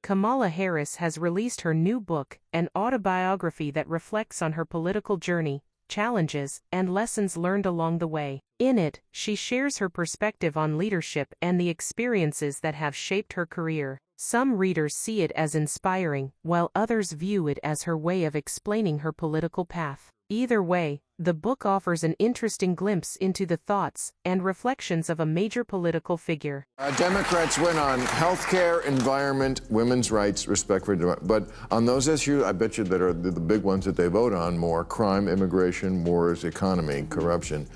Kamala Harris has released her new book, an autobiography that reflects on her political journey, challenges, and lessons learned along the way. In it, she shares her perspective on leadership and the experiences that have shaped her career. Some readers see it as inspiring, while others view it as her way of explaining her political path. Either way, the book offers an interesting glimpse into the thoughts and reflections of a major political figure. Democrats win on health care, environment, women's rights, respect for democracy. But on those issues, I bet you that are the big ones that they vote on more: crime, immigration, wars, economy, corruption.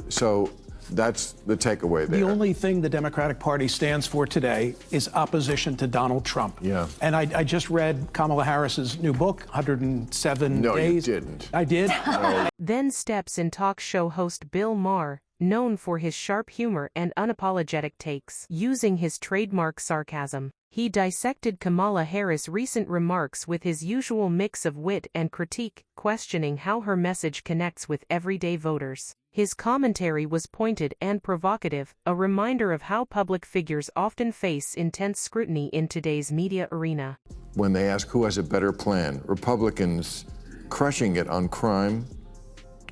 So that's the takeaway there. The only thing the Democratic Party stands for today is opposition to Donald Trump. Yeah. And I just read Kamala Harris's new book, 107 No, Days. you didn't. I did? No. Then steps in talk show host Bill Maher, known for his sharp humor and unapologetic takes. Using his trademark sarcasm, he dissected Kamala Harris' recent remarks with his usual mix of wit and critique, questioning how her message connects with everyday voters. His commentary was pointed and provocative, a reminder of how public figures often face intense scrutiny in today's media arena. When they ask who has a better plan, Republicans crushing it on crime,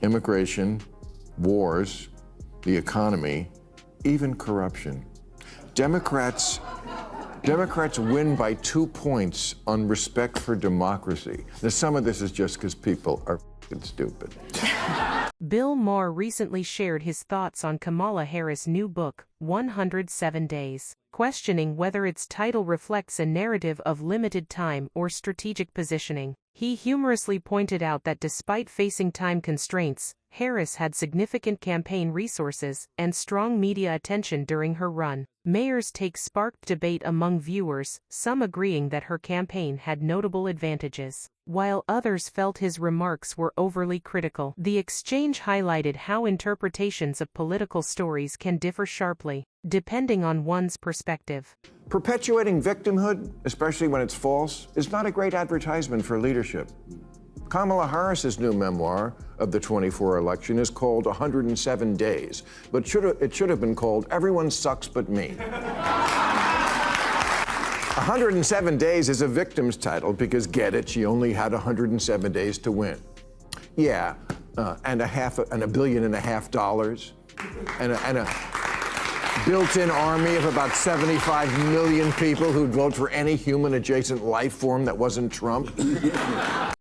immigration, wars, the economy, even corruption. Democrats win by 2 points on respect for democracy. Now, some of this is just because people are f***ing stupid. Bill Maher recently shared his thoughts on Kamala Harris' new book, 107 Days, questioning whether its title reflects a narrative of limited time or strategic positioning. He humorously pointed out that despite facing time constraints, Harris had significant campaign resources and strong media attention during her run. Maher's take sparked debate among viewers, some agreeing that her campaign had notable advantages, while others felt his remarks were overly critical. The exchange highlighted how interpretations of political stories can differ sharply, depending on one's perspective. Perpetuating victimhood, especially when it's false, is not a great advertisement for leadership. Kamala Harris's new memoir of the 24 election is called 107 Days, but it should have been called Everyone Sucks But Me. 107 Days is a victim's title because, get it, she only had 107 days to win. Yeah, and $1.5 billion, and a built-in army of about 75 million people who'd vote for any human-adjacent life form that wasn't Trump.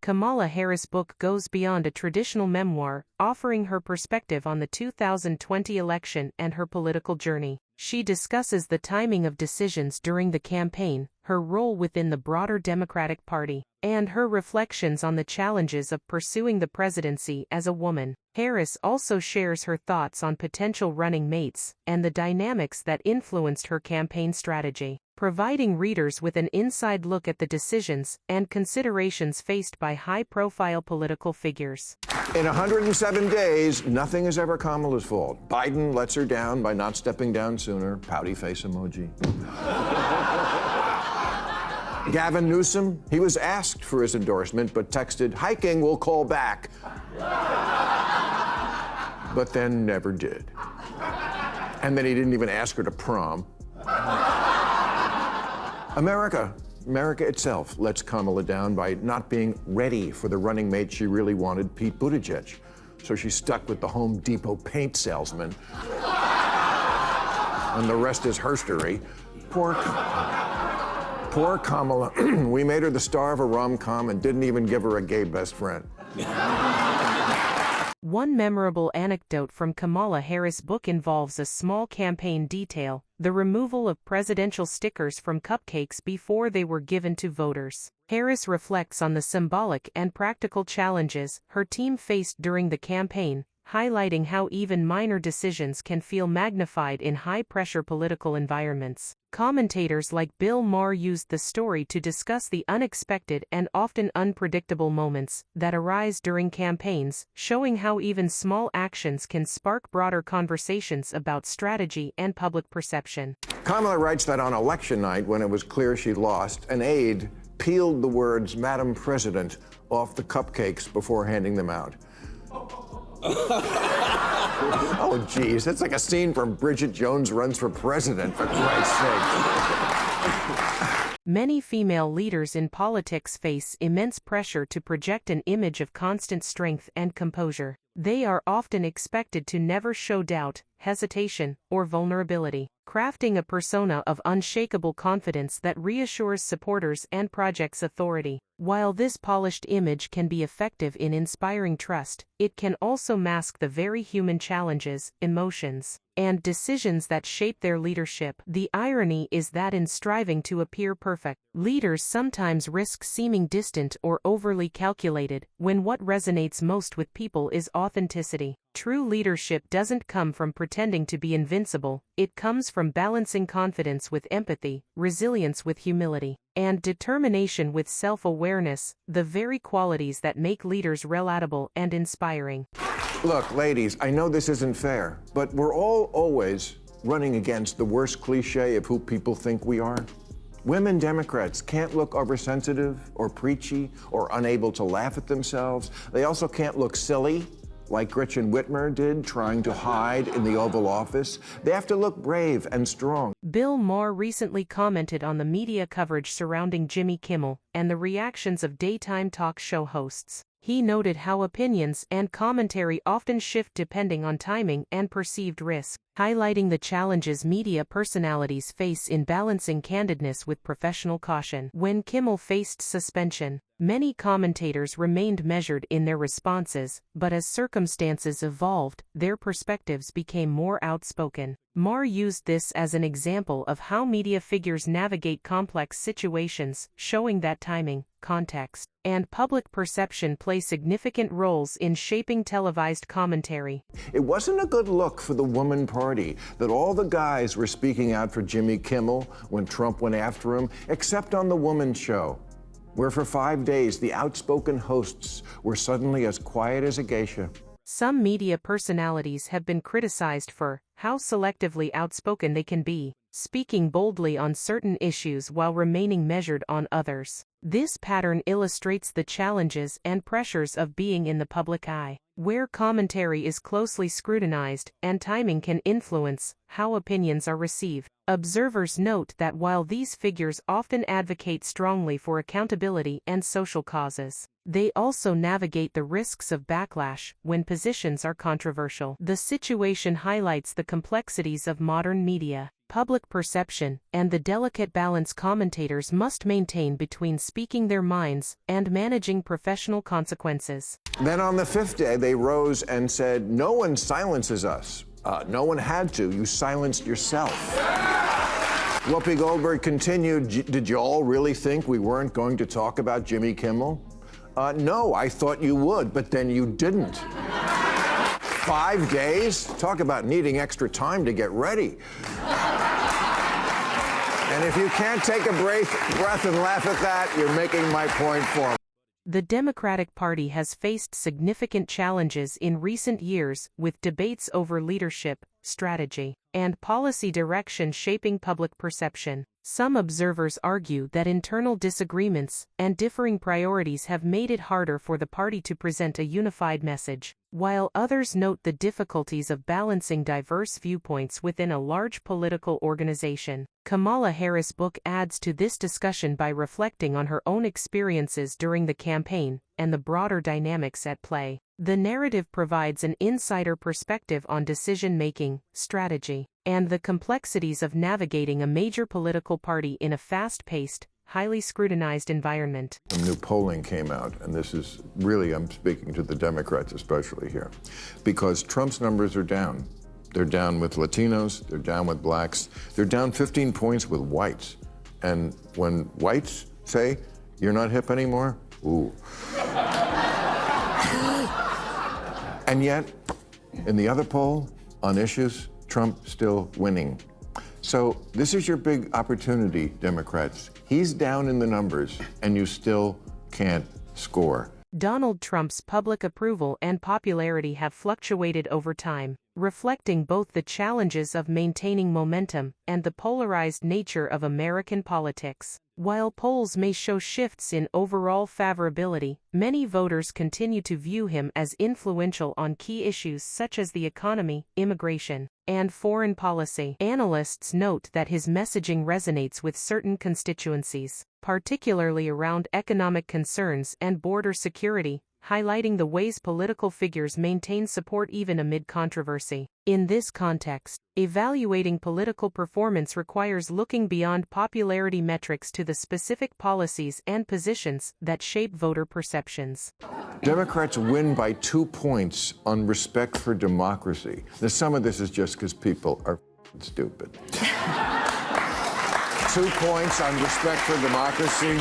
Kamala Harris' book goes beyond a traditional memoir, offering her perspective on the 2020 election and her political journey. She discusses the timing of decisions during the campaign, her role within the broader Democratic Party, and her reflections on the challenges of pursuing the presidency as a woman. Harris also shares her thoughts on potential running mates and the dynamics that influenced her campaign strategy, providing readers with an inside look at the decisions and considerations faced by high-profile political figures. In 107 days, nothing is ever Kamala's fault. Biden lets her down by not stepping down sooner. Pouty face emoji. Gavin Newsom, he was asked for his endorsement, but texted, "Hiking, we'll call back." But then never did. And then he didn't even ask her to prom. America itself lets Kamala down by not being ready for the running mate she really wanted, Pete Buttigieg. So she's stuck with the Home Depot paint salesman. And the rest is herstory. Poor Kamala. We made her the star of a rom-com and didn't even give her a gay best friend. One memorable anecdote from Kamala Harris' book involves a small campaign detail: the removal of presidential stickers from cupcakes before they were given to voters. Harris reflects on the symbolic and practical challenges her team faced during the campaign, highlighting how even minor decisions can feel magnified in high-pressure political environments. Commentators like Bill Maher used the story to discuss the unexpected and often unpredictable moments that arise during campaigns, showing how even small actions can spark broader conversations about strategy and public perception. Kamala writes that on election night, when it was clear she lost, an aide peeled the words "Madam President" off the cupcakes before handing them out. Oh, geez, that's like a scene from Bridget Jones Runs for President, for Christ's sake. Many female leaders in politics face immense pressure to project an image of constant strength and composure. They are often expected to never show doubt, hesitation, or vulnerability, crafting a persona of unshakable confidence that reassures supporters and projects authority. While this polished image can be effective in inspiring trust, it can also mask the very human challenges, emotions, and decisions that shape their leadership. The irony is that in striving to appear perfect, leaders sometimes risk seeming distant or overly calculated, when what resonates most with people is authenticity. True leadership doesn't come from pretending to be invincible, it comes from balancing confidence with empathy, resilience with humility, and determination with self-awareness, the very qualities that make leaders relatable and inspiring. Look, ladies, I know this isn't fair, but we're all always running against the worst cliche of who people think we are. Women Democrats can't look oversensitive or preachy or unable to laugh at themselves. They also can't look silly, like Gretchen Whitmer did, trying to hide in the Oval Office. They have to look brave and strong. Bill Maher recently commented on the media coverage surrounding Jimmy Kimmel and the reactions of daytime talk show hosts. He noted how opinions and commentary often shift depending on timing and perceived risk, highlighting the challenges media personalities face in balancing candidness with professional caution. When Kimmel faced suspension, many commentators remained measured in their responses, but as circumstances evolved, their perspectives became more outspoken. Maher used this as an example of how media figures navigate complex situations, showing that timing, context, and public perception play significant roles in shaping televised commentary. It wasn't a good look for the woman party that all the guys were speaking out for Jimmy Kimmel when Trump went after him, except on the woman's show, where for 5 days the outspoken hosts were suddenly as quiet as a geisha. Some media personalities have been criticized for how selectively outspoken they can be, speaking boldly on certain issues while remaining measured on others. This pattern illustrates the challenges and pressures of being in the public eye, where commentary is closely scrutinized and timing can influence how opinions are received. Observers note that while these figures often advocate strongly for accountability and social causes, they also navigate the risks of backlash when positions are controversial. The situation highlights the complexities of modern media, public perception, and the delicate balance commentators must maintain between speaking their minds and managing professional consequences. Then on the 5th day, they rose and said, "No one silences us." No one had to. You silenced yourself. Whoopi Goldberg continued, "Did you all really think we weren't going to talk about Jimmy Kimmel?" No, I thought you would, but then you didn't. 5 days? Talk about needing extra time to get ready. And if you can't take a breath and laugh at that, you're making my point for me. The Democratic Party has faced significant challenges in recent years, with debates over leadership, strategy, and policy direction shaping public perception. Some observers argue that internal disagreements and differing priorities have made it harder for the party to present a unified message, while others note the difficulties of balancing diverse viewpoints within a large political organization. Kamala Harris' book adds to this discussion by reflecting on her own experiences during the campaign and the broader dynamics at play. The narrative provides an insider perspective on decision-making, strategy, and the complexities of navigating a major political party in a fast-paced, highly scrutinized environment. Some new polling came out, and this is really, I'm speaking to the Democrats especially here, because Trump's numbers are down. They're down with Latinos, they're down with blacks, they're down 15 points with whites. And when whites say, "You're not hip anymore," ooh. And yet, in the other poll, on issues, Trump still winning. So this is your big opportunity, Democrats. He's down in the numbers, and you still can't score. Donald Trump's public approval and popularity have fluctuated over time, reflecting both the challenges of maintaining momentum and the polarized nature of American politics. While polls may show shifts in overall favorability, many voters continue to view him as influential on key issues such as the economy, immigration, and foreign policy. Analysts note that his messaging resonates with certain constituencies, particularly around economic concerns and border security, highlighting the ways political figures maintain support even amid controversy. In this context, evaluating political performance requires looking beyond popularity metrics to the specific policies and positions that shape voter perceptions. Democrats win by 2 points on respect for democracy. Now, some of this is just because people are stupid. 2 points on respect for democracy.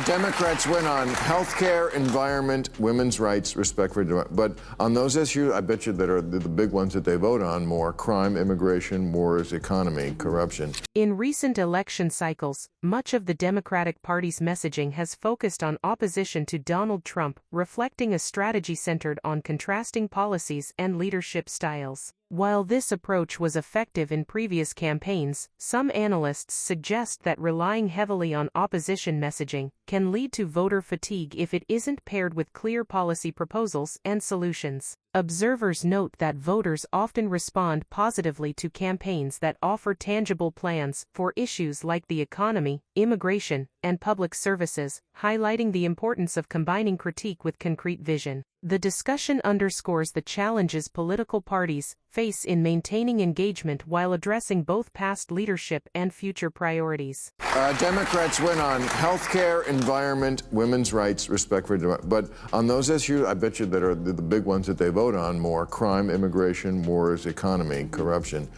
Democrats win on health care, environment, women's rights, respect for democracy. But on those issues, I bet you that are the big ones that they vote on more: crime, immigration, wars, economy, corruption. In recent election cycles, much of the Democratic Party's messaging has focused on opposition to Donald Trump, reflecting a strategy centered on contrasting policies and leadership styles. While this approach was effective in previous campaigns, some analysts suggest that relying heavily on opposition messaging can lead to voter fatigue if it isn't paired with clear policy proposals and solutions. Observers note that voters often respond positively to campaigns that offer tangible plans for issues like the economy, immigration, and public services, highlighting the importance of combining critique with concrete vision. The discussion underscores the challenges political parties face in maintaining engagement while addressing both past leadership and future priorities. Democrats win on health care, environment, women's rights, respect for democracy. But on those issues, I bet you that are the big ones that they vote on more: crime, immigration, wars, economy, corruption.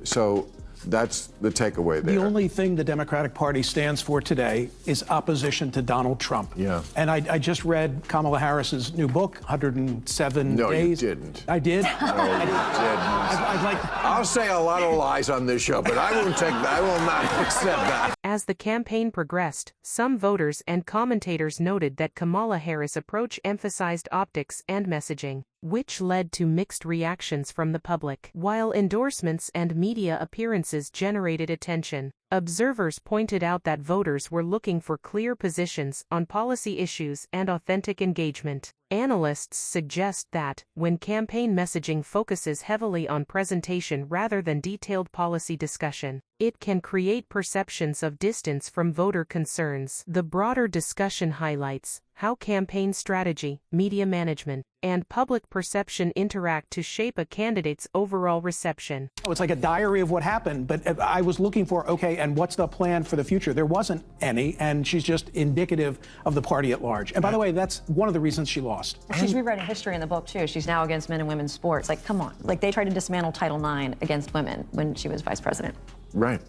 So that's the takeaway there. The only thing the Democratic Party stands for today is opposition to Donald Trump. Yeah. And I just read Kamala Harris's new book, 107 No, Days. you didn't. I did? No, you didn't. I'd like... I'll say a lot of lies on this show, but I won't take that. I will not accept that. As the campaign progressed, some voters and commentators noted that Kamala Harris' approach emphasized optics and messaging, which led to mixed reactions from the public. While endorsements and media appearances generated attention, observers pointed out that voters were looking for clear positions on policy issues and authentic engagement. Analysts suggest that, when campaign messaging focuses heavily on presentation rather than detailed policy discussion, it can create perceptions of distance from voter concerns. The broader discussion highlights how campaign strategy, media management, and public perception interact to shape a candidate's overall reception. It's like a diary of what happened, but I was looking for, okay, and what's the plan for the future? There wasn't any, and she's just indicative of the party at large. And by the way, that's one of the reasons she lost. She's rewriting history in the book, too. She's now against men and women's sports. Like, come on. Like, they tried to dismantle Title IX against women when she was vice president. Right.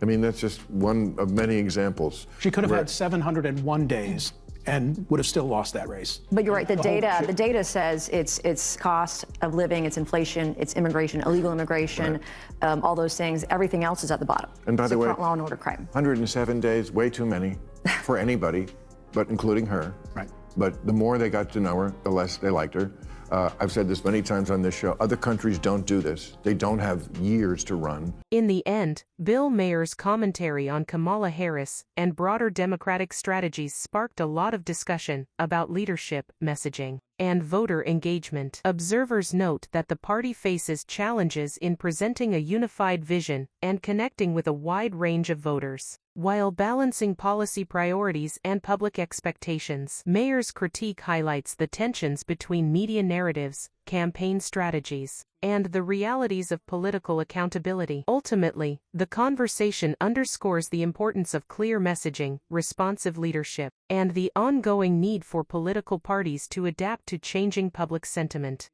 I mean, that's just one of many examples. She could have had 701 days and would have still lost that race. But you're right. The data says it's cost of living, it's inflation, it's immigration, illegal immigration, right. All those things. Everything else is at the bottom. And by the way, law and order crime. 107 days, way too many for anybody, but including her. Right. But the more they got to know her, the less they liked her. I've said this many times on this show. Other countries don't do this. They don't have years to run. In the end, Bill Maher's commentary on Kamala Harris and broader Democratic strategies sparked a lot of discussion about leadership, messaging, and voter engagement. Observers note that the party faces challenges in presenting a unified vision and connecting with a wide range of voters, while balancing policy priorities and public expectations. Maher's critique highlights the tensions between media narratives, campaign strategies, and the realities of political accountability. Ultimately, the conversation underscores the importance of clear messaging, responsive leadership, and the ongoing need for political parties to adapt to changing public sentiment.